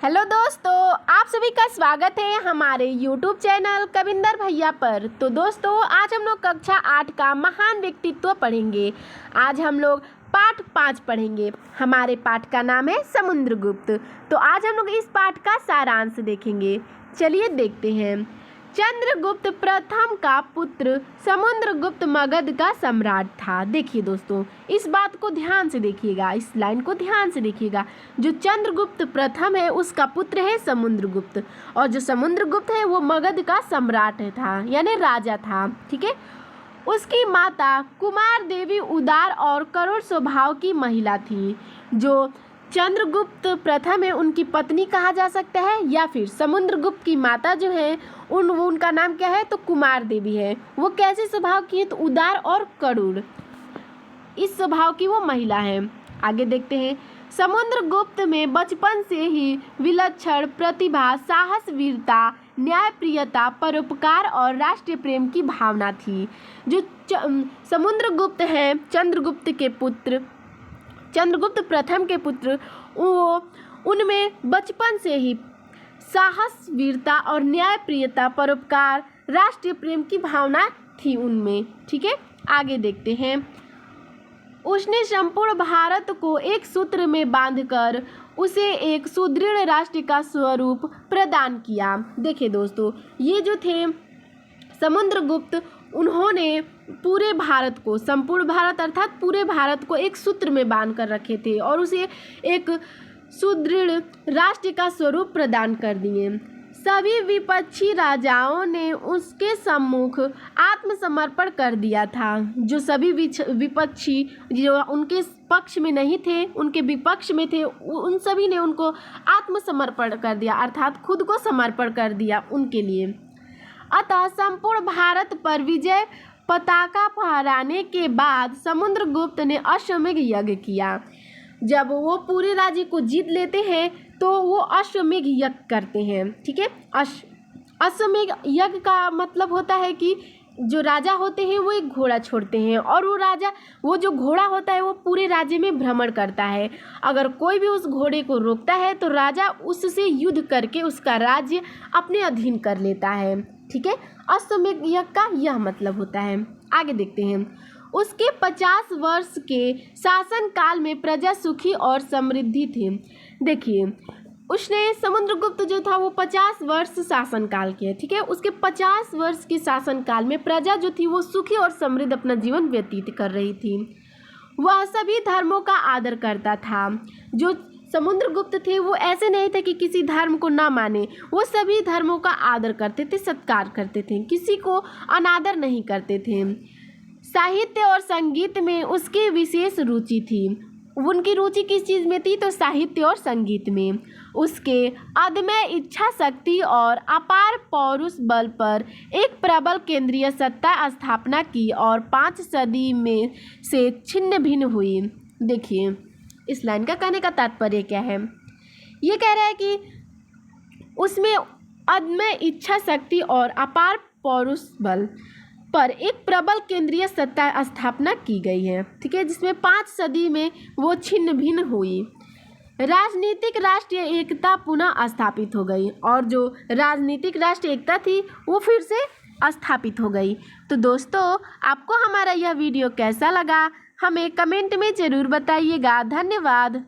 Hello दोस्तों, आप सभी का स्वागत है हमारे YouTube चैनल कविंदर भैया पर। तो दोस्तों, आज हम लोग कक्षा 8 का महान व्यक्तित्व पढ़ेंगे। आज हम लोग पाठ 5 पढ़ेंगे। हमारे पाठ का नाम है समुद्रगुप्त। तो आज हम लोग इस पाठ का सारांश देखेंगे। चलिए देखते हैं। चंद्रगुप्त प्रथम का पुत्र समुद्रगुप्त मगध का सम्राट था। देखिए दोस्तों, इस बात को ध्यान से देखिएगा, इस लाइन को ध्यान से देखिएगा। जो चंद्रगुप्त प्रथम है उसका पुत्र है समुद्रगुप्त, और जो समुद्रगुप्त है वो मगध का सम्राट था, यानी राजा था। ठीक है। उसकी माता कुमार देवी उदार और करुण स्वभाव की महिला थी। जो चंद्रगुप्त प्रथम है उनकी पत्नी कहा जा सकता है, या फिर समुद्रगुप्त की माता जो है उनका नाम क्या है, तो कुमार देवी है। वो कैसे स्वभाव की है, तो उदार और करुण इस स्वभाव की वो महिला है। आगे देखते हैं। समुद्रगुप्त में बचपन से ही विलक्षण प्रतिभा, साहस, वीरता, न्यायप्रियता, परोपकार और राष्ट्रीय प्रेम की भावना थी। जो समुद्रगुप्त है चंद्रगुप्त प्रथम के पुत्र, उनमें बचपन से ही साहस, वीरता और न्यायप्रियता, परोपकार, राष्ट्रीय प्रेम की भावना थी उनमें। ठीक है। आगे देखते हैं। उसने संपूर्ण भारत को एक सूत्र में बांधकर उसे एक सुदृढ़ राष्ट्र का स्वरूप प्रदान किया। देखिए दोस्तों, ये जो थे समुद्रगुप्त, उन्होंने पूरे भारत को, संपूर्ण भारत अर्थात पूरे भारत को एक सूत्र में बांध कर रखे थे और उसे एक सुदृढ़ राष्ट्र का स्वरूप प्रदान कर दिए। सभी विपक्षी राजाओं ने उसके सम्मुख आत्मसमर्पण कर दिया था। जो सभी विपक्षी जो उनके पक्ष में नहीं थे, उनके विपक्ष में थे, उन सभी ने उनको आत्मसमर्पण कर दिया, अर्थात खुद को समर्पण कर दिया उनके लिए। अतः संपूर्ण भारत पर विजय पताका फहराने के बाद समुद्रगुप्त ने अश्वमेध यज्ञ किया। जब वो पूरे राज्य को जीत लेते हैं तो वो अश्वमेध यज्ञ करते हैं। ठीक है। अश्वमेध यज्ञ का मतलब होता है कि जो राजा होते हैं वो एक घोड़ा छोड़ते हैं, और वो जो घोड़ा होता है वो पूरे राज्य में भ्रमण करता है। अगर कोई भी उस घोड़े को रोकता है तो राजा उससे युद्ध करके उसका राज्य अपने अधीन कर लेता है। ठीक है। अश्वमेध यज्ञ का यह मतलब होता है। आगे देखते हैं। उसके 50 वर्ष के शासन काल में प्रजा सुखी और समृद्धि थी। देखिए, उसने समुद्रगुप्त जो था वो 50 वर्ष शासन काल के, ठीक है। उसके 50 वर्ष के शासन काल में प्रजा जो थी वो सुखी और समृद्ध अपना जीवन व्यतीत कर रही थी। वह सभी धर्मों का आदर करता था। जो समुद्रगुप्त थे वो ऐसे नहीं थे कि किसी धर्म को ना माने, वो सभी धर्मों का आदर करते थे, सत्कार करते थे, किसी को अनादर नहीं करते थे। साहित्य और संगीत में उसकी विशेष रुचि थी। उनकी रुचि किस चीज़ में थी, तो साहित्य और संगीत में। उसके अदम्य इच्छा शक्ति और अपार पौरुष बल पर एक प्रबल केंद्रीय सत्ता स्थापना की और 5 सदी में से छिन्न भिन्न हुई। देखिए, इस लाइन का कहने का तात्पर्य क्या है। ये कह रहा है कि उसमें अदम्य इच्छा शक्ति और अपार पौरुष बल पर एक प्रबल केंद्रीय सत्ता स्थापना की गई है। ठीक है। जिसमें 5 सदी में वो छिन्न भिन्न हुई। राजनीतिक राष्ट्रीय एकता पुनः स्थापित हो गई, और जो राजनीतिक राष्ट्रीय एकता थी वो फिर से स्थापित हो गई। तो दोस्तों, आपको हमारा यह वीडियो कैसा लगा हमें कमेंट में ज़रूर बताइएगा। धन्यवाद।